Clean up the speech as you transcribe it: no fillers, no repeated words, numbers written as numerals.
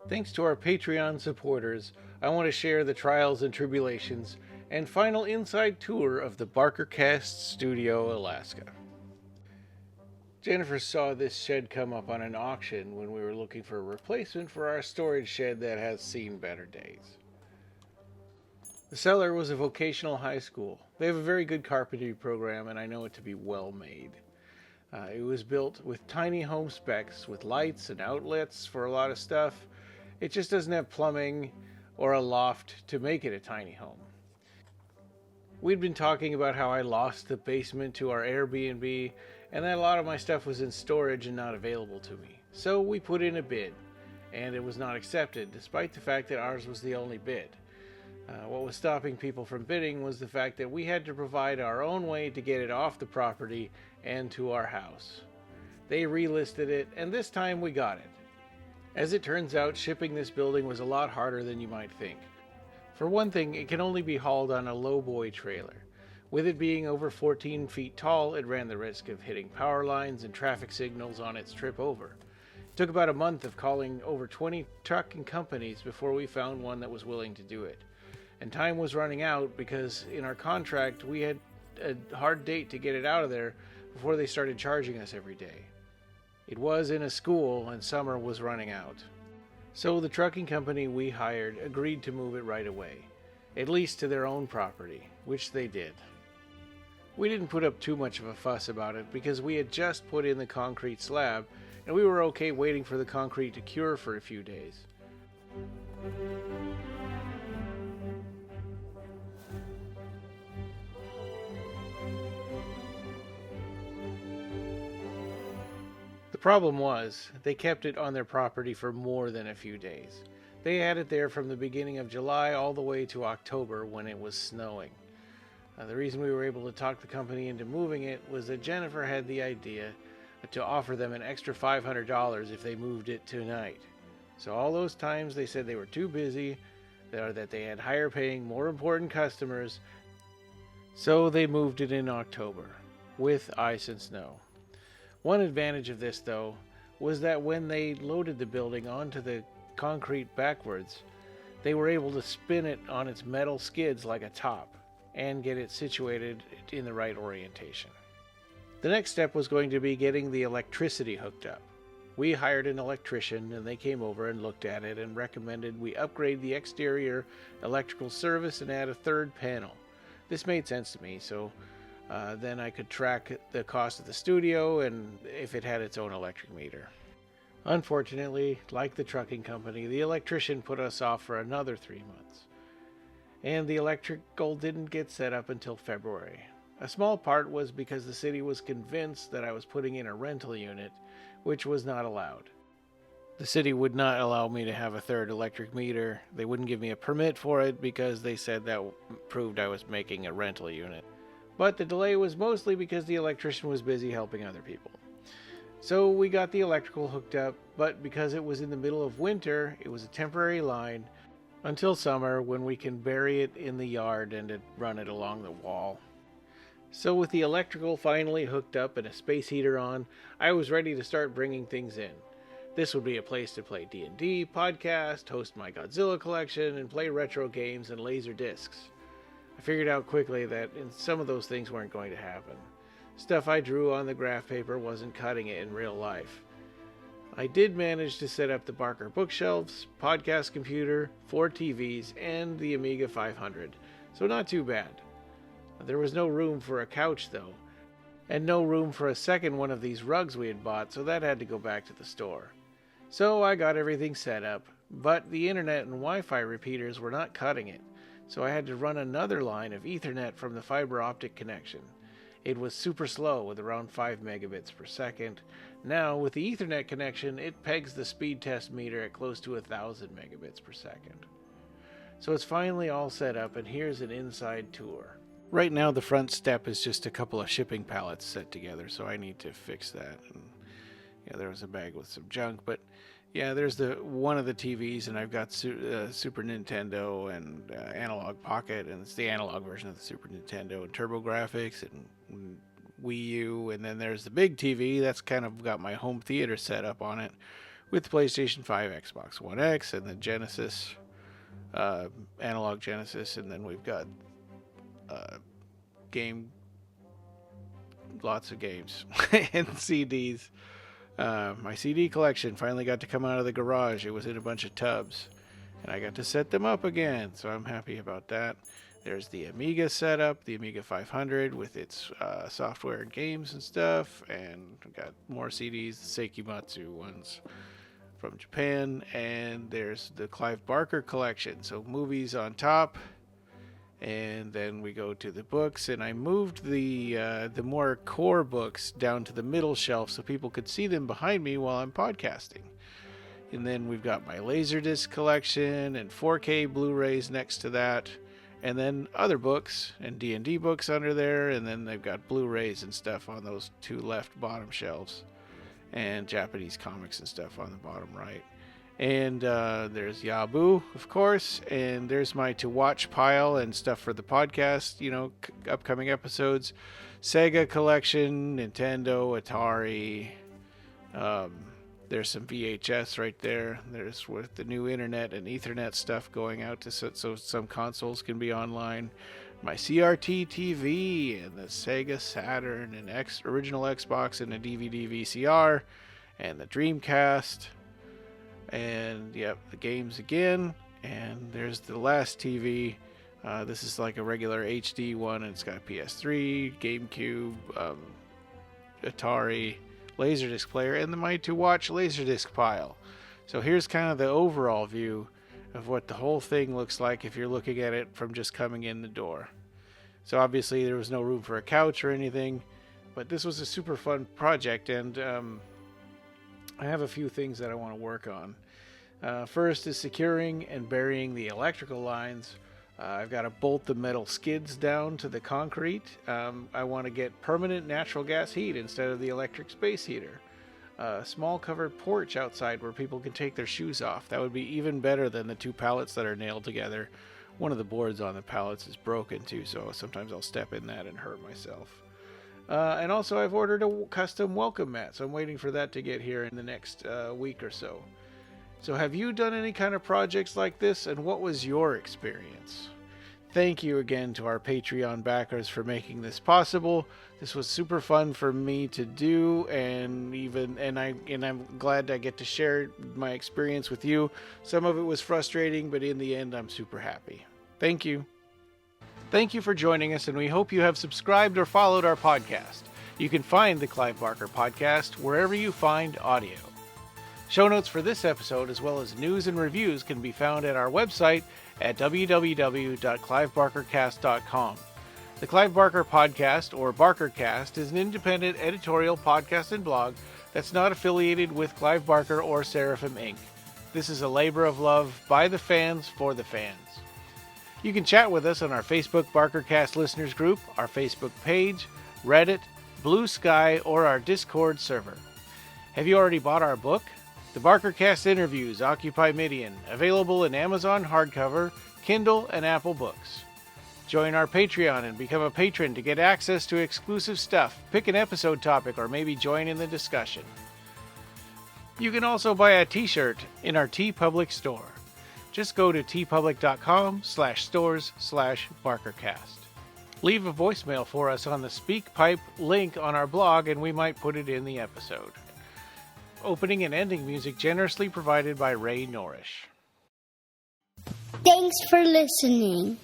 Thanks to our Patreon supporters, I want to share the trials and tribulations and final inside tour of the BarkerCast Studio, Alaska. Jennifer saw this shed come up on an auction when we were looking for a replacement for our storage shed that has seen better days. The seller was a vocational high school. They have a very good carpentry program, and I know it to be well made. It was built with tiny home specs, with lights and outlets for a lot of stuff. It just doesn't have plumbing or a loft to make it a tiny home. We'd been talking about how I lost the basement to our Airbnb, and that a lot of my stuff was in storage and not available to me. So we put in a bid, and it was not accepted, despite the fact that ours was the only bid. What was stopping people from bidding was the fact that we had to provide our own way to get it off the property and to our house. They relisted it, and this time we got it. As it turns out, shipping this building was a lot harder than you might think. For one thing, it can only be hauled on a lowboy trailer. With it being over 14 feet tall, it ran the risk of hitting power lines and traffic signals on its trip over. It took about a month of calling over 20 trucking companies before we found one that was willing to do it. And time was running out because in our contract we had a hard date to get it out of there before they started charging us every day. It was in a school and summer was running out. So the trucking company we hired agreed to move it right away, at least to their own property, which they did. We didn't put up too much of a fuss about it because we had just put in the concrete slab and we were okay waiting for the concrete to cure for a few days. The problem was, they kept it on their property for more than a few days. They had it there from the beginning of July all the way to October when it was snowing. The reason we were able to talk the company into moving it was that Jennifer had the idea to offer them an extra $500 if they moved it tonight. So all those times they said they were too busy, or that they had higher paying, more important customers, so they moved it in October, with ice and snow. One advantage of this, though, was that when they loaded the building onto the concrete backwards, they were able to spin it on its metal skids like a top and get it situated in the right orientation. The next step was going to be getting the electricity hooked up. We hired an electrician and they came over and looked at it and recommended we upgrade the exterior electrical service and add a third panel. This made sense to me, so then I could track the cost of the studio and if it had its own electric meter. Unfortunately, like the trucking company, the electrician put us off for another 3 months. And the electrical didn't get set up until February. A small part was because the city was convinced that I was putting in a rental unit, which was not allowed. The city would not allow me to have a third electric meter. They wouldn't give me a permit for it because they said that proved I was making a rental unit. But the delay was mostly because the electrician was busy helping other people. So we got the electrical hooked up, but because it was in the middle of winter, it was a temporary line until summer when we can bury it in the yard and run it along the wall. So with the electrical finally hooked up and a space heater on, I was ready to start bringing things in. This would be a place to play D&D, podcast, host my Godzilla collection, and play retro games and laser discs. I figured out quickly that some of those things weren't going to happen. Stuff I drew on the graph paper wasn't cutting it in real life. I did manage to set up the Barker bookshelves, podcast computer, 4 TVs, and the Amiga 500, so not too bad. There was no room for a couch though, and no room for a second one of these rugs we had bought, so that had to go back to the store. So I got everything set up, but the internet and Wi-Fi repeaters were not cutting it. So I had to run another line of Ethernet from the fiber optic connection. It was super slow with around 5 megabits per second. Now, with the Ethernet connection, it pegs the speed test meter at close to 1,000 megabits per second. So it's finally all set up, and here's an inside tour. Right now, the front step is just a couple of shipping pallets set together, so I need to fix that. And there was a bag with some junk, but yeah, there's the one of the TVs, and I've got Super Nintendo and Analog Pocket, and it's the analog version of the Super Nintendo, and TurboGrafx and Wii U, and then there's the big TV that's kind of got my home theater set up on it, with the PlayStation 5, Xbox One X, and the Genesis, analog Genesis, and then we've got lots of games and CDs. My CD collection finally got to come out of the garage. It was in a bunch of tubs, and I got to set them up again, so I'm happy about that. There's the Amiga setup, the Amiga 500 with its software and games and stuff, and got more CDs, the Seikimatsu ones from Japan, and there's the Clive Barker collection, so movies on top, and then we go to the books, and I moved the more core books down to the middle shelf so people could see them behind me while I'm podcasting. And then we've got my Laserdisc collection and 4K Blu-rays next to that, and then other books and D&D books under there, and then they've got Blu-rays and stuff on those two left bottom shelves, and Japanese comics and stuff on the bottom right. And there's Yabu, of course, and there's my to-watch pile and stuff for the podcast, upcoming episodes. Sega collection, Nintendo, Atari. There's some VHS right there. There's with the new internet and Ethernet stuff going out so some consoles can be online. My CRT TV and the Sega Saturn and original Xbox and a DVD VCR and the Dreamcast. And yep, the games again. And there's the last TV. This is like a regular HD one, and it's got PS3, GameCube, Atari, Laserdisc player, and the my to watch Laserdisc pile. So here's kind of the overall view of what the whole thing looks like if you're looking at it from just coming in the door. So obviously there was no room for a couch or anything, but this was a super fun project, and I have a few things that I want to work on. First is securing and burying the electrical lines. I've got to bolt the metal skids down to the concrete. I want to get permanent natural gas heat instead of the electric space heater. A small covered porch outside where people can take their shoes off. That would be even better than the two pallets that are nailed together. One of the boards on the pallets is broken too, so sometimes I'll step in that and hurt myself. And also I've ordered a custom welcome mat, so I'm waiting for that to get here in the next week or so. So have you done any kind of projects like this, and what was your experience? Thank you again to our Patreon backers for making this possible. This was super fun for me to do, and I'm glad I get to share my experience with you. Some of it was frustrating, but in the end I'm super happy. Thank you. Thank you for joining us, and we hope you have subscribed or followed our podcast. You can find the Clive Barker Podcast wherever you find audio. Show notes for this episode, as well as news and reviews, can be found at our website at www.clivebarkercast.com. The Clive Barker Podcast, or BarkerCast, is an independent editorial podcast and blog that's not affiliated with Clive Barker or Seraphim Inc. This is a labor of love by the fans for the fans. You can chat with us on our Facebook BarkerCast listeners group, our Facebook page, Reddit, Blue Sky, or our Discord server. Have you already bought our book? The BarkerCast Interviews Occupy Midian, available in Amazon hardcover, Kindle, and Apple Books. Join our Patreon and become a patron to get access to exclusive stuff, pick an episode topic, or maybe join in the discussion. You can also buy a t-shirt in our TeePublic store. Just go to teepublic.com/stores/BarkerCast. Leave a voicemail for us on the SpeakPipe link on our blog, and we might put it in the episode. Opening and ending music generously provided by Ray Norrish. Thanks for listening.